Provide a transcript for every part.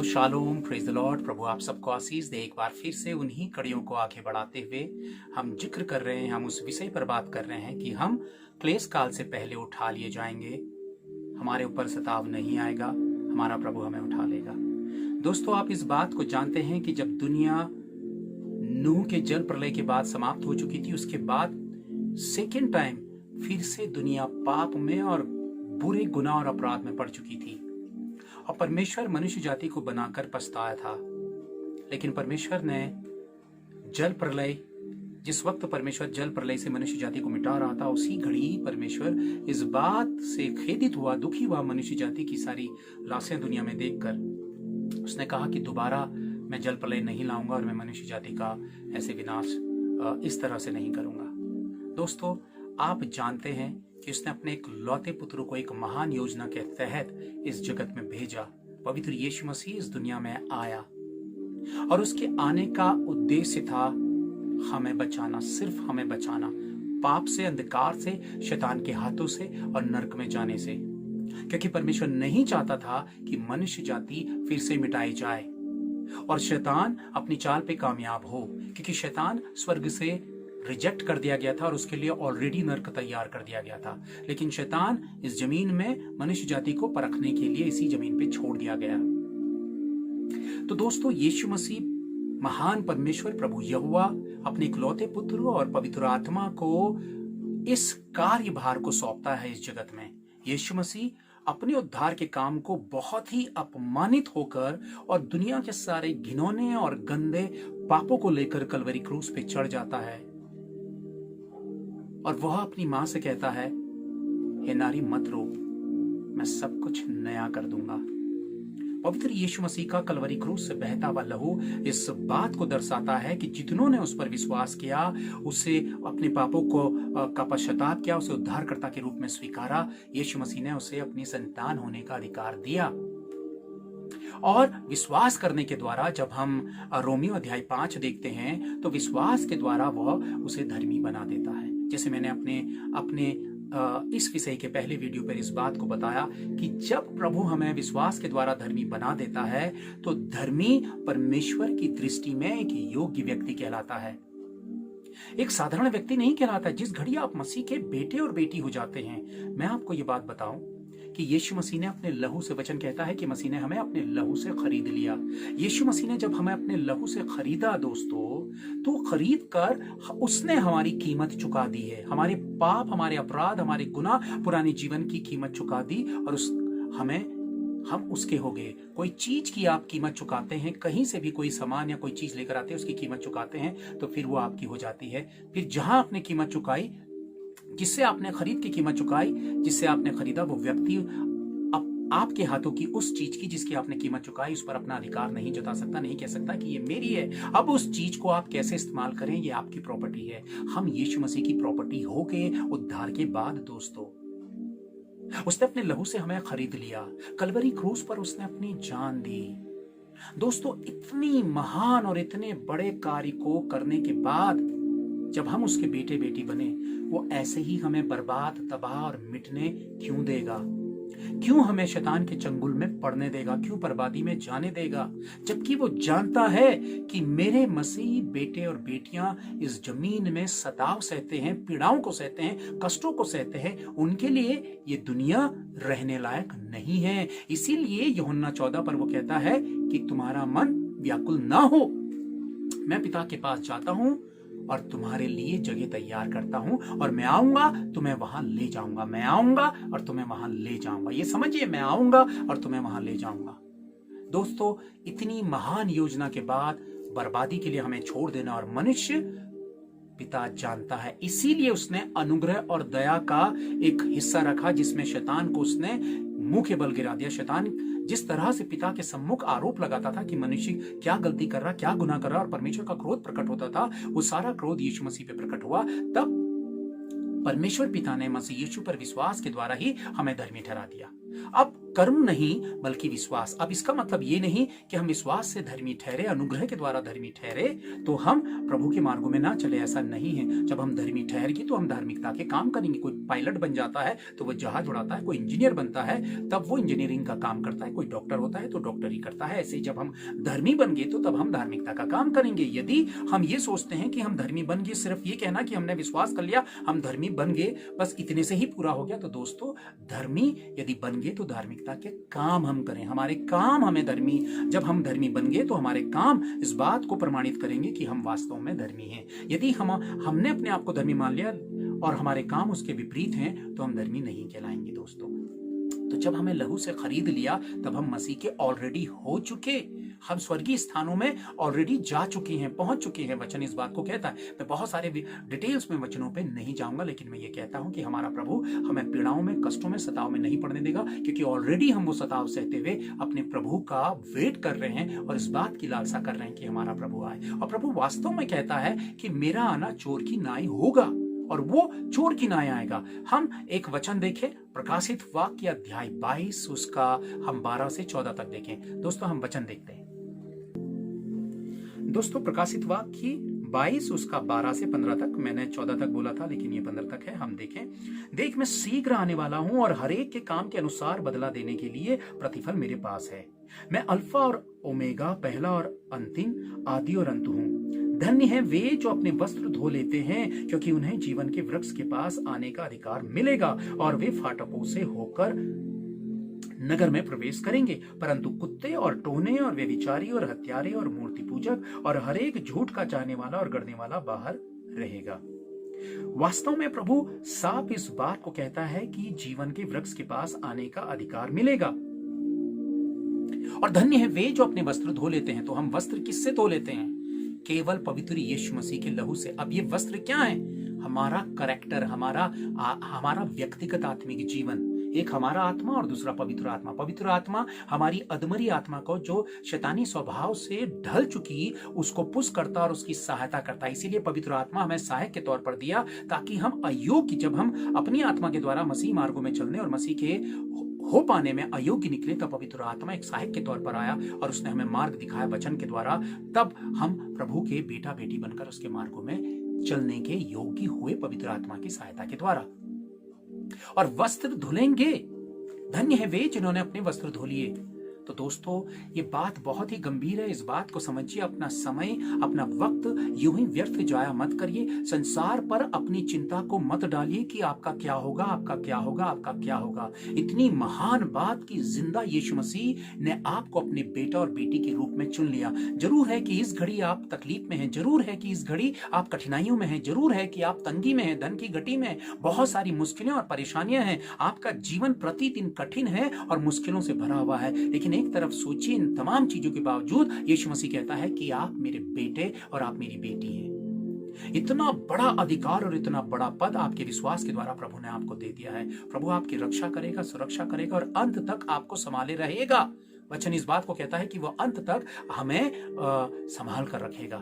तो shalom, praise the Lord. प्रभु आप सबको आशीष दे। एक बार फिर से उन्हीं कड़ियों को आगे बढ़ाते हुए हम जिक्र कर रहे हैं, हम उस विषय पर बात कर रहे हैं कि हम क्लेश काल से पहले उठा लिए जाएंगे। हमारे ऊपर सताव नहीं आएगा, हमारा प्रभु हमें उठा लेगा। दोस्तों, आप इस बात को जानते हैं कि जब दुनिया नूह के जल प्रलय के बाद समाप्त हो चुकी थी, उसके बाद सेकेंड टाइम फिर से दुनिया पाप में और बुरे गुनाह और अपराध में पड़ चुकी थी और परमेश्वर मनुष्य जाति को बनाकर पछताया था। लेकिन परमेश्वर ने जल प्रलय, जिस वक्त परमेश्वर जल प्रलय से मनुष्य जाति को मिटा रहा था, उसी घड़ी परमेश्वर इस बात से खेदित हुआ, दुखी हुआ मनुष्य जाति की सारी लाशें दुनिया में देखकर। उसने कहा कि दोबारा मैं जल प्रलय नहीं लाऊंगा और मैं मनुष्य जाति का ऐसे विनाश इस तरह से नहीं करूंगा। दोस्तों, आप जानते हैं कि उसने अपने एक लौते पुत्र को एक महान योजना के तहत इस जगत में भेजा। पवित्र यीशु मसीह इस दुनिया में आया और उसके आने का उद्देश्य था हमें बचाना, सिर्फ हमें बचाना, पाप से, अंधकार से, शैतान के हाथों से और नरक में जाने से। क्योंकि परमेश्वर नहीं चाहता था कि मनुष्य जाति फिर से मिटाई जाए और शैतान अपनी चाल पे कामयाब हो, क्योंकि शैतान स्वर्ग से रिजेक्ट कर दिया गया था और उसके लिए ऑलरेडी नरक तैयार कर दिया गया था। लेकिन शैतान इस जमीन में मनुष्य जाति को परखने के लिए इसी जमीन पे छोड़ दिया गया। तो दोस्तों, यीशु मसीह महान परमेश्वर प्रभु यहोवा अपने इकलौते पुत्र और पवित्र आत्मा को इस कार्यभार को सौंपता है इस जगत में। यीशु मसीह अपने उद्धार के काम को बहुत ही अपमानित होकर और दुनिया के सारे घिनौने और गंदे पापों को लेकर कलवरी क्रूस पे चढ़ जाता है और वह अपनी मां से कहता है, हे नारी मत रो, मैं सब कुछ नया कर दूंगा। पवित्र यीशु मसीह का कलवरी क्रूस से बहता हुआ लहू इस बात को दर्शाता है कि जितनों ने उस पर विश्वास किया, उसे अपने पापों को का पश्चाताप किया, उसे उद्धारकर्ता के रूप में स्वीकारा, यीशु मसीह ने उसे अपनी संतान होने का अधिकार दिया। और विश्वास करने के द्वारा, जब हम रोमियो अध्याय 5 देखते हैं, तो विश्वास के द्वारा वह उसे धर्मी बना देता है। जैसे मैंने अपने इस विषय के पहले वीडियो पर इस बात को बताया कि जब प्रभु हमें विश्वास के द्वारा धर्मी बना देता है, तो धर्मी परमेश्वर की दृष्टि में एक योग्य व्यक्ति कहलाता है, एक साधारण व्यक्ति नहीं कहलाता। जिस घड़ी आप मसीह के बेटे और बेटी हो जाते हैं, मैं आपको ये बात बताऊं कि यीशु मसीह ने अपने लहू से, वचन कहता है कि मसीह ने हमें अपने लहू से खरीद लिया। यीशु मसीह ने जब हमें अपने लहू से खरीदा दोस्तों, तो खरीद कर उसने हमारी कीमत चुका दी है। हमारे पाप, हमारे अपराध, हमारे गुनाह, पुराने जीवन की कीमत चुका दी और हम उसके हो गए। कोई चीज की आप कीमत चुकाते हैं, कहीं से भी कोई सामान या कोई चीज लेकर आते हैं, उसकी कीमत चुकाते हैं, तो फिर वो आपकी हो जाती है। फिर जहां आपने कीमत चुकाई, जिससे आपने खरीद की कीमत चुकाई, जिससे आपने खरीदा, वो व्यक्ति आपके हाथों की उस चीज की जिसकी आपने कीमत चुकाई, उस पर अपना अधिकार नहीं जता सकता, नहीं कह सकता कि ये मेरी है। अब उस चीज को आप कैसे इस्तेमाल करें, ये आपकी प्रॉपर्टी है। हम यीशु मसीह की प्रॉपर्टी हो गए उद्धार के बाद। दोस्तों, उसने अपने लहू से हमें खरीद लिया, कलवरी क्रूस पर उसने अपनी जान दी। दोस्तों, इतनी महान और इतने बड़े कार्य को करने के बाद जब हम उसके बेटे बेटी बने, वो ऐसे ही हमें बर्बाद, तबाह और मिटने क्यों देगा? क्यों हमें शैतान के चंगुल में पड़ने देगा? क्यों बर्बादी में जाने देगा? जबकि वो जानता है कि मेरे मसीह बेटे और बेटियां इस जमीन में सताव सहते हैं, पीड़ाओं को सहते हैं, कष्टों को सहते हैं। उनके लिए ये दुनिया रहने लायक नहीं है। इसीलिए यूहन्ना 14 पर वो कहता है कि तुम्हारा मन व्याकुल ना हो, मैं पिता के पास जाता हूं और तुम्हारे लिए जगह तैयार करता हूं और मैं आऊंगा, तुम्हें वहां ले जाऊंगा। मैं आऊंगा और तुम्हें वहां ले जाऊंगा। ये समझिए, मैं आऊंगा और तुम्हें वहां ले जाऊंगा। दोस्तों, इतनी महान योजना के बाद बर्बादी के लिए हमें छोड़ देना और मनुष्य पिता जानता है, इसीलिए उसने अनुग्रह और दया का एक हिस्सा रखा, जिसमें शैतान को उसने मुंह के बल गिरा दिया। शैतान जिस तरह से पिता के सम्मुख आरोप लगाता था कि मनुष्य क्या गलती कर रहा, क्या गुनाह कर रहा, और परमेश्वर का क्रोध प्रकट होता था, वो सारा क्रोध यीशु मसीह पे प्रकट हुआ। तब परमेश्वर पिता ने मसीह यीशु पर विश्वास के द्वारा ही हमें धर्मी ठहरा दिया। अब कर्म नहीं बल्कि विश्वास। अब इसका मतलब ये नहीं कि हम विश्वास से धर्मी ठहरे, अनुग्रह के द्वारा धर्मी ठहरे तो हम प्रभु के मार्गों में ना चले, ऐसा नहीं है। जब हम धर्मी ठहरेंगे तो हम धार्मिकता के काम करेंगे। कोई पायलट बन जाता है तो वो जहाज उड़ाता है, कोई इंजीनियर बनता है तब वो इंजीनियरिंग का काम करता है, कोई डॉक्टर होता है तो डॉक्टरी करता है। ऐसे जब हम धर्मी बन गए तो तब हम धार्मिकता का काम करेंगे। यदि हम ये सोचते हैं कि हम धर्मी बन गए, सिर्फ ये कहना कि हमने विश्वास कर लिया हम धर्मी बन गए, बस इतने से ही पूरा हो गया, तो दोस्तों धर्मी यदि बन गए तो धार्मिकता के काम हम करें। हमारे काम हमें धर्मी, जब हम धर्मी बन गए तो हमारे काम इस बात को प्रमाणित करेंगे कि हम वास्तव में धर्मी हैं। यदि हमने अपने आप को धर्मी मान लिया और हमारे काम उसके विपरीत हैं तो हम धर्मी नहीं कहलाएंगे दोस्तों। तो जब हमें लहू से खरीद लिया तब हम मसीह के ऑलरेडी हो चुके, हम स्वर्गीय स्थानों में ऑलरेडी जा चुके हैं, पहुंच चुके हैं। वचन इस बात को कहता है। मैं बहुत सारे डिटेल्स में वचनों पे नहीं जाऊंगा, लेकिन मैं ये कहता हूं कि हमारा प्रभु हमें पीड़ाओं में, कष्टों में, सताव में नहीं पड़ने देगा, क्योंकि ऑलरेडी हम वो सताव सहते हुए अपने प्रभु का वेट कर रहे हैं और इस बात की लालसा कर रहे हैं कि हमारा प्रभु आए। और प्रभु वास्तव में कहता है कि मेरा आना चोर की नाई होगा और वो चोर की नाई आएगा। हम एक वचन देखें, प्रकाशित वाक्य अध्याय 22 उसका हम 12 से 14 तक देखें। दोस्तों हम वचन देखते हैं। दोस्तों प्रकाशित वाक्य 22 उसका 12 से 15 तक, मैंने 14 तक बोला था लेकिन ये 15 तक है। हम देखें, देख मैं शीघ्र आने वाला हूं और हरेक के काम के अनुसार बदला देने के लिए प्रतिफल मेरे पास है। मैं अल्फा और ओमेगा, पहला और अंतिम, आदि और अंत हूं। धन्य है वे जो अपने वस्त्र धो लेते हैं, क्योंकि उन्हें जीवन के वृक्ष के पास आने का अधिकार मिलेगा और वे फाटकों से होकर नगर में प्रवेश करेंगे। परंतु कुत्ते और टोने और व्यभिचारी और हत्यारे और मूर्ति पूजक और हर एक झूठ का चाहने वाला और गढ़ने वाला बाहर रहेगा। वास्तव में प्रभु साफ इस बात को कहता है कि जीवन के वृक्ष के पास आने का अधिकार मिलेगा। और धन्य है वे जो अपने वस्त्र धो लेते हैं। तो हम वस्त्र किससे धो लेते हैं? केवल पवित्र यीशु मसीह के लहू से। अब ये वस्त्र क्या है? हमारा करैक्टर, हमारा व्यक्तिगत आत्मिक जीवन। एक हमारा आत्मा और दूसरा पवित्र आत्मा। पवित्र आत्मा हमारी अधमरी आत्मा को, जो शैतानी स्वभाव से ढल चुकी, उसको पुश करता और उसकी सहायता करता। इसीलिए पवित्र आत्मा हमें सहायक के तौर पर दिया, ताकि हम अयोग्य, जब हम अपनी आत्मा के द्वारा मसीह मार्गों में चलने और मसीह के हो पाने में अयोग्य निकले, तब पवित्र आत्मा एक सहायक के तौर पर आया और उसने हमें मार्ग दिखाया वचन के द्वारा। तब हम प्रभु के बेटा बेटी बनकर उसके मार्गों में चलने के योग्य हुए पवित्र आत्मा की सहायता के द्वारा। और वस्त्र धुलेंगे। धन्य है वे जिन्होंने अपने वस्त्र धो लिए। तो दोस्तों ये बात बहुत ही गंभीर है। इस बात को समझिए। अपना समय, अपना वक्त यूं ही व्यर्थ जाया मत करिए। संसार पर अपनी चिंता को मत डालिए कि आपका क्या होगा, आपका क्या होगा, आपका क्या होगा। इतनी महान बात की जिंदा यीशु मसीह ने आपको अपने बेटा और बेटी के रूप में चुन लिया। जरूर है कि इस घड़ी आप तकलीफ में हैं, जरूर है कि इस घड़ी आप कठिनाइयों में हैं, जरूर है कि आप तंगी में हैं, धन की घटी में, बहुत सारी मुश्किलें और परेशानियां हैं। आपका जीवन प्रतिदिन कठिन है और मुश्किलों से भरा हुआ है। लेकिन एक तरफ सोचिए, इन तमाम चीजों के बावजूद यीशु मसीह कहता है कि आप मेरे बेटे और आप मेरी बेटी हैं। इतना बड़ा अधिकार और इतना बड़ा पद आपके विश्वास के द्वारा प्रभु ने आपको दे दिया है। प्रभु आपकी रक्षा करेगा, सुरक्षा करेगा और अंत तक आपको संभाले रहेगा। वचन इस बात को कहता है कि वो अंत तक हमें संभाल कर रखेगा।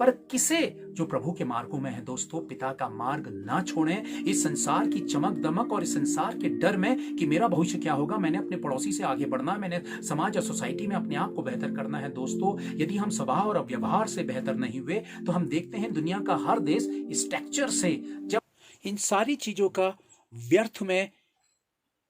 पर किसे? जो प्रभु के मार्गों में है। दोस्तों पिता का मार्ग ना छोड़ें। इस संसार की चमक दमक और इस संसार के डर में कि मेरा भविष्य क्या होगा, मैंने अपने पड़ोसी से आगे बढ़ना है, मैंने समाज और सोसाइटी में अपने आप को बेहतर करना है। दोस्तों यदि हम स्वभाव और व्यवहार से बेहतर नहीं हुए तो हम देखते हैं दुनिया का हर देश स्ट्रक्चर से, जब इन सारी चीजों का व्यर्थ में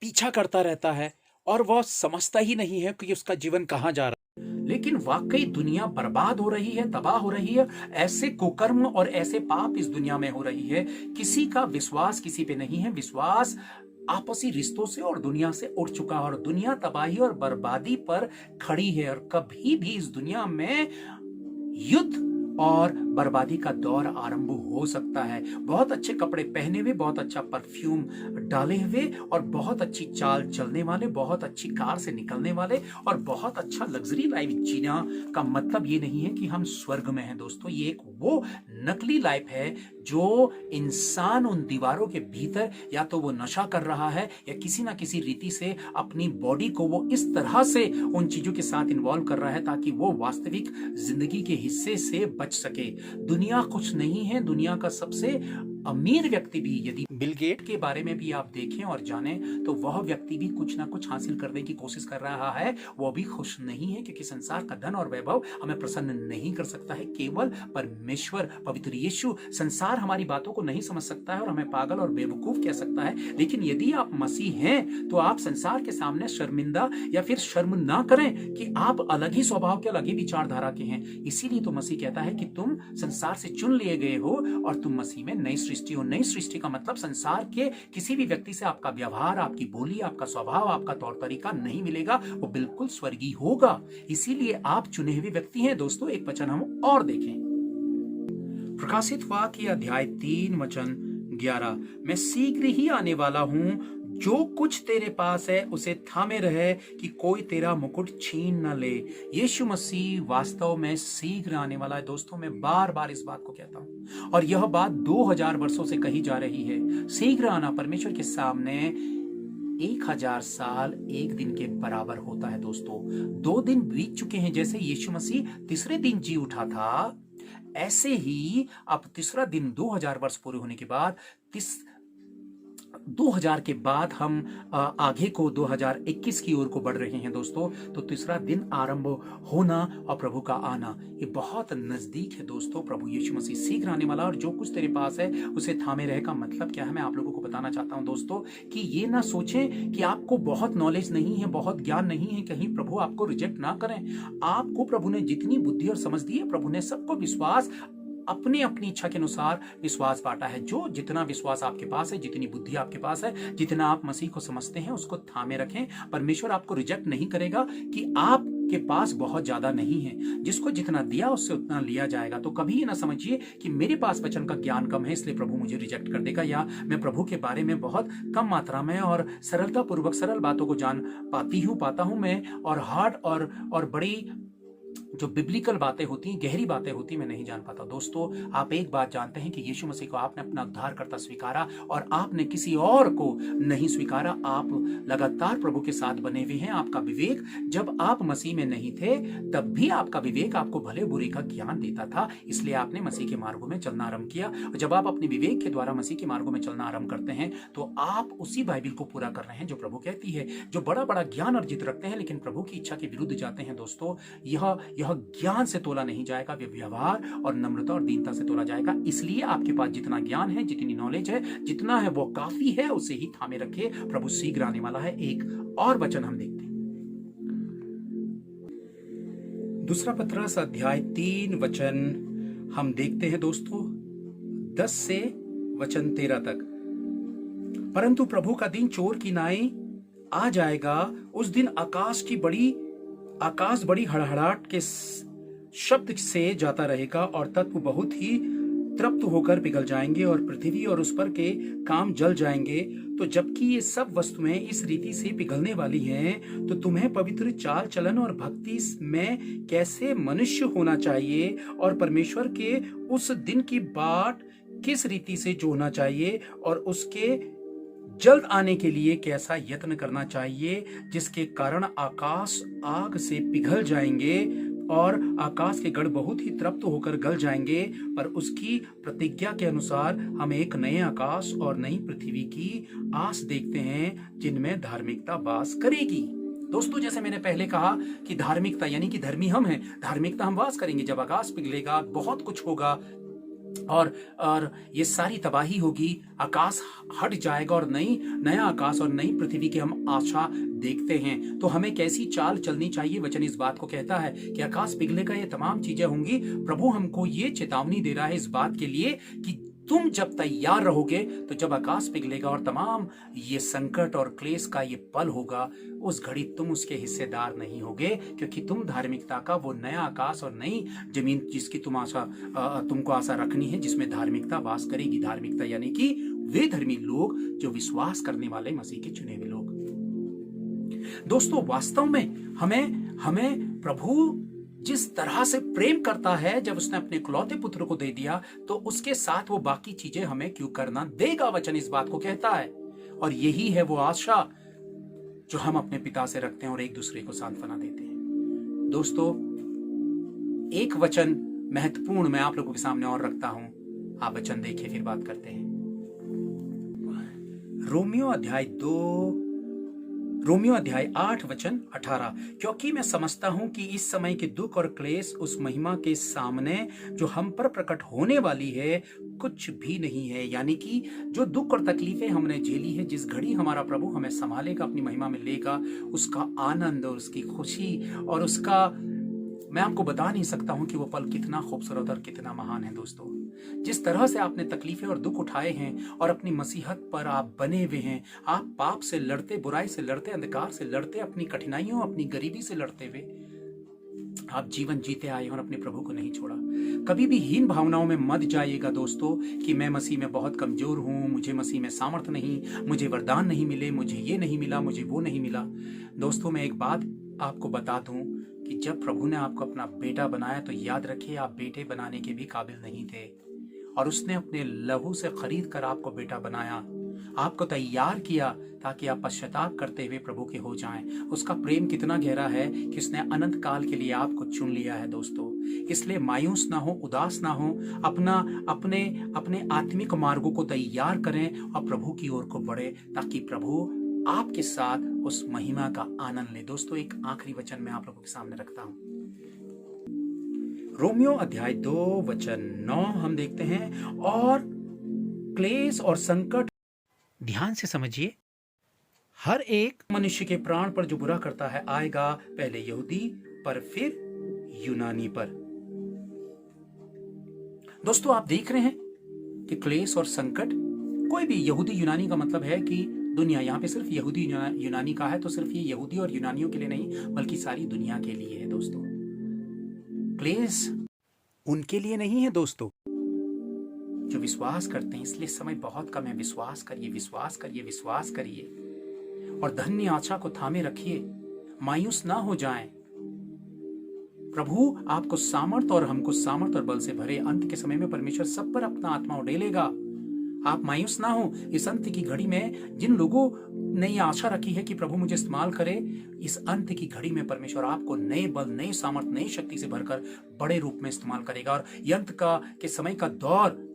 पीछा करता रहता है और वह समझता ही नहीं है कि उसका जीवन कहां जा रहा है। लेकिन वाकई दुनिया बर्बाद हो रही है, तबाह हो रही है। ऐसे कुकर्म और ऐसे पाप इस दुनिया में हो रही है। किसी का विश्वास किसी पे नहीं है। विश्वास आपसी रिश्तों से और दुनिया से उठ चुका है और दुनिया तबाही और बर्बादी पर खड़ी है। और कभी भी इस दुनिया में युद्ध और बर्बादी का दौर आरंभ हो सकता है। बहुत अच्छे कपड़े पहने हुए, बहुत अच्छा परफ्यूम डाले हुए और बहुत अच्छी चाल चलने वाले, बहुत अच्छी कार से निकलने वाले और बहुत अच्छा लग्जरी लाइफ जीना का मतलब ये नहीं है कि हम स्वर्ग में हैं। दोस्तों ये एक वो नकली लाइफ है जो इंसान उन दीवारों के भीतर या तो वो नशा कर रहा है या किसी ना किसी रीति से अपनी बॉडी को वो इस तरह से उन चीजों के साथ इन्वॉल्व कर रहा है ताकि वो वास्तविक जिंदगी के हिस्से से बच सके। दुनिया कुछ नहीं है। दुनिया का सबसे अमीर व्यक्ति भी, यदि बिल गेट के बारे में भी आप देखें और जानें, तो वह व्यक्ति भी कुछ ना कुछ हासिल करने की कोशिश कर रहा है। वो भी खुश नहीं है, क्योंकि संसार का धन और वैभव हमें प्रसन्न नहीं कर सकता है। केवल परमेश्वर, पवित्र यीशु। संसार हमारी बातों को नहीं समझ सकता है और हमें पागल और बेवकूफ कह सकता है, लेकिन यदि आप मसीह हैं तो आप संसार के सामने शर्मिंदा या फिर शर्म ना करें कि आप अलग ही स्वभाव के, अलग ही विचारधारा के हैं। इसीलिए तो मसीह कहता है कि तुम संसार से चुन लिए गए हो और तुम मसीह में नई सृष्टि हो। नई सृष्टि का मतलब संसार के किसी भी व्यक्ति से आपका व्यवहार, आपकी बोली, आपका स्वभाव, आपका तौर तरीका नहीं मिलेगा, वो बिल्कुल स्वर्गीय होगा। इसीलिए आप चुने हुए व्यक्ति हैं। दोस्तों, एक वचन हम और देखें, प्रकाशित वाक्य अध्याय 3 वचन 11, मैं शीघ्र ही आने वाला हूं, जो कुछ तेरे पास है उसे थामे रहे कि कोई तेरा मुकुट छीन न ले। यीशु मसीह वास्तव में शीघ्र आने वाला है। दोस्तों, मैं बार बार इस बात को कहता हूं और यह बात 2000 वर्षों से कही जा रही है। शीघ्र आना परमेश्वर के सामने 1000 साल एक दिन के बराबर होता है। दोस्तों, 2 दिन बीत चुके हैं। जैसे यीशु मसीह तीसरे दिन जी उठा था, ऐसे ही अब तीसरा दिन 2000 वर्ष पूरे होने के बाद 2000 के बाद हम आगे को 2021 की ओर को बढ़ रहे हैं। दोस्तों, तो तीसरा दिन आरंभ होना और प्रभु का आना, ये बहुत नजदीक है। दोस्तों, प्रभु यीशु मसीह शीघ्र आने वाला, और जो कुछ तेरे पास है उसे थामे रहे का मतलब क्या है, मैं आप लोगों को बताना चाहता हूं। दोस्तों, कि ये ना सोचें कि आपको बहुत नॉलेज नहीं है, बहुत ज्ञान नहीं है, कहीं प्रभु आपको रिजेक्ट ना करें। आपको प्रभु ने जितनी बुद्धि और समझ दी है, प्रभु ने सबको विश्वास अपनी अपनी इच्छा के अनुसार विश्वास बांटा है। जो जितना विश्वास आपके पास है, जितनी बुद्धि आपके पास है, जितना आप मसीह को समझते हैं, उसको थामे रखें। परमेश्वर आपको रिजेक्ट नहीं करेगा कि आपके पास बहुत ज्यादा नहीं है। जिसको जितना दिया उससे उतना लिया जाएगा। तो कभी ये ना समझिए कि मेरे पास वचन का ज्ञान कम है इसलिए प्रभु मुझे रिजेक्ट कर देगा, या मैं प्रभु के बारे में बहुत कम मात्रा में और सरलता पूर्वक सरल बातों को जान पाता हूं मैं, और हार्ड और बड़ी जो बिब्लिकल बातें होती हैं, गहरी बातें होती हैं, मैं नहीं जान पाता। दोस्तों, आप एक बात जानते हैं कि यीशु मसीह को आपने अपना उद्धारकर्ता स्वीकारा और आपने किसी और को नहीं स्वीकारा। आप लगातार प्रभु के साथ बने हुए हैं। आपका विवेक, जब आप मसीह में नहीं थे तब भी आपका विवेक आपको भले बुरे का ज्ञान देता था, इसलिए आपने मसीह के मार्गों में चलना आरंभ किया। और जब आप अपने विवेक के द्वारा मसीह के मार्गों में चलना आरंभ करते हैं तो आप उसी बाइबल को पूरा कर रहे हैं जो प्रभु कहती है। जो बड़ा बड़ा ज्ञान अर्जित रखते हैं लेकिन प्रभु की इच्छा के विरुद्ध जाते हैं, दोस्तों, यह ज्ञान से तोला नहीं जाएगा, व्यवहार और नम्रता और दीनता से तोला जाएगा। इसलिए आपके पास जितना ज्ञान है, जितनी नॉलेज है, जितना है वो काफी है, उसे ही थामे रखे। प्रभु शीघ्र आने वाला है। एक और वचन हम देखते हैं, दूसरा पत्रस अध्याय 3 वचन हम देखते हैं दोस्तों, 10 से वचन 13 तक। परंतु प्रभु का दिन चोर की नाई आ जाएगा। उस दिन आकाश बड़ी हड़हड़ाहट के शब्द से जाता रहेगा और तत्व बहुत ही तृप्त होकर पिघल जाएंगे और पृथ्वी और उस पर के काम जल जाएंगे। तो जबकि ये सब वस्तुएं इस रीति से पिघलने वाली हैं, तो तुम्हें पवित्र चाल चलन और भक्ति में कैसे मनुष्य होना चाहिए और परमेश्वर के उस दिन की बाट किस रीति से जोड़ना चाहिए और उसके जल्द आने के लिए कैसा यत्न करना चाहिए, जिसके कारण आकाश आग से पिघल जाएंगे और आकाश के गढ़ बहुत ही तृप्त होकर गल जाएंगे। पर उसकी प्रतिज्ञा के अनुसार हम एक नए आकाश और नई पृथ्वी की आस देखते हैं जिनमें धार्मिकता वास करेगी। दोस्तों, जैसे मैंने पहले कहा कि धार्मिकता यानी कि धर्मी हम हैं, धार्मिकता हम वास करेंगे। जब आकाश पिघलेगा, बहुत कुछ होगा और ये सारी तबाही होगी, आकाश हट जाएगा और नया आकाश और नई पृथ्वी की हम आशा देखते हैं। तो हमें कैसी चाल चलनी चाहिए? वचन इस बात को कहता है कि आकाश पिघलेगा, ये तमाम चीजें होंगी। प्रभु हमको ये चेतावनी दे रहा है इस बात के लिए कि तुम जब तैयार रहोगे, तो जब आकाश पिघलेगा और तमाम ये संकट और क्लेश का ये पल होगा, उस घड़ी तुम उसके हिस्सेदार नहीं होगे, क्योंकि तुम धार्मिकता का वो नया आकाश और नई जमीन जिसकी तुमको आशा रखनी है, जिसमें धार्मिकता वास करेगी। धार्मिकता यानी कि वे धर्मी लोग जो विश्वास करने वाले मसीह के चुने हुए लोग। दोस्तों, वास्तव में हमें प्रभु जिस तरह से प्रेम करता है, जब उसने अपने इकलौते पुत्र को दे दिया, तो उसके साथ वो बाकी चीजें हमें क्यों करना देगा? वचन इस बात को कहता है। और यही है वो आशा जो हम अपने पिता से रखते हैं और एक दूसरे को सांत्वना देते हैं। दोस्तों, एक वचन महत्वपूर्ण मैं आप लोगों के सामने और रखता हूं। आप वचन देखिए, फिर बात करते हैं। रोमियो अध्याय 8 वचन 18। क्योंकि मैं समझता हूं कि इस समय के दुख और क्लेश उस महिमा के सामने जो हम पर प्रकट होने वाली है कुछ भी नहीं है। यानी कि जो दुख और तकलीफें हमने झेली है, जिस घड़ी हमारा प्रभु हमें संभालेगा, अपनी महिमा में लेगा, उसका आनंद और उसकी खुशी और उसका, मैं आपको बता नहीं सकता हूं कि वो पल कितना खूबसूरत और कितना महान है दोस्तों। जिस तरह से आपने तकलीफें और दुख उठाए हैं और अपनी मसीहत पर आप बने हुए हैं, आप पाप से लड़ते, बुराई से लड़ते, अंधकार से लड़ते, अपनी कठिनाइयों, अपनी गरीबी से लड़ते हुए आप जीवन जीते आए और अपने प्रभु को नहीं छोड़ा। कभी भी हीन भावनाओं में मत जाइएगा दोस्तों कि मैं मसीह में बहुत कमजोर हूं, मुझे मसीह में सामर्थ्य नहीं, मुझे वरदान नहीं मिले, मुझे ये नहीं मिला, मुझे वो नहीं मिला। दोस्तों मैं एक बात आपको बता दूं कि जब प्रभु ने आपको अपना बेटा बनाया तो याद रखिए आप बेटे बनाने के भी काबिल नहीं थे, और उसने अपने लहू से खरीद कर आपको बेटा बनाया, आपको तैयार किया ताकि आप पश्चाताप करते हुए प्रभु के हो जाएं। उसका प्रेम कितना गहरा है कि उसने अनंत काल के लिए आपको चुन लिया है दोस्तों। इसलिए मायूस ना हो, उदास ना हो, अपने आत्मिक मार्गों को तैयार करें और प्रभु की ओर को बढ़े ताकि प्रभु आपके साथ उस महिमा का आनंद ले। दोस्तों एक आखिरी वचन मैं आप लोगों के सामने रखता हूं। रोमियो अध्याय 2 वचन 9 हम देखते हैं, और क्लेश और संकट, ध्यान से समझिए, हर एक मनुष्य के प्राण पर जो बुरा करता है आएगा, पहले यहूदी पर फिर यूनानी पर। दोस्तों आप देख रहे हैं कि क्लेश और संकट, कोई भी यहूदी यूनानी का मतलब है कि दुनिया, यहाँ पे सिर्फ यहूदी यूनानी का है तो सिर्फ ये यहूदी और यूनानियों के लिए नहीं बल्कि सारी दुनिया के लिए है दोस्तों। क्लेश उनके लिए नहीं है दोस्तों जो विश्वास करते हैं। इसलिए समय बहुत कम है, विश्वास करिए, विश्वास करिए, विश्वास करिए और धन्य आशा को थामे रखिए, मायूस ना हो जाएं। प्रभु आपको सामर्थ और हमको सामर्थ और बल से भरे। अंत के समय में परमेश्वर सब पर अपना आत्मा उड़ेलेगा। आप मायूस ना हो। इस अंत की घड़ी में जिन लोगों ने ये आशा रखी है कि प्रभु मुझे इस्तेमाल करे, इस अंत की घड़ी में परमेश्वर आपको नए बल, नए सामर्थ, नई शक्ति से भरकर बड़े रूप में इस्तेमाल करेगा। और ये अंत के समय का दौर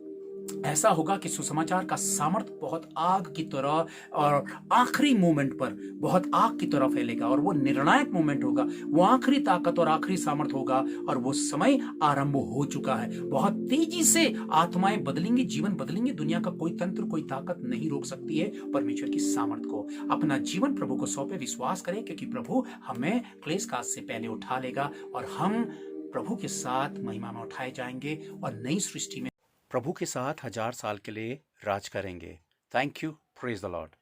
ऐसा होगा कि सुसमाचार का सामर्थ बहुत आग की तरह और आखिरी मोमेंट पर बहुत आग की तरह फैलेगा, और वो निर्णायक मोमेंट होगा, वो आखिरी ताकत और आखिरी सामर्थ होगा, और वो समय आरंभ हो चुका है। बहुत तेजी से आत्माएं बदलेंगी, जीवन बदलेंगे। दुनिया का कोई तंत्र, कोई ताकत नहीं रोक सकती है परमेश्वर की सामर्थ को। अपना जीवन प्रभु को सौंपे, विश्वास करें, क्योंकि प्रभु हमें क्लेश काल से पहले उठा लेगा और हम प्रभु के साथ महिमा में उठाए जाएंगे और नई सृष्टि में प्रभु के साथ 1000 साल के लिए राज करेंगे। Thank you, praise the Lord.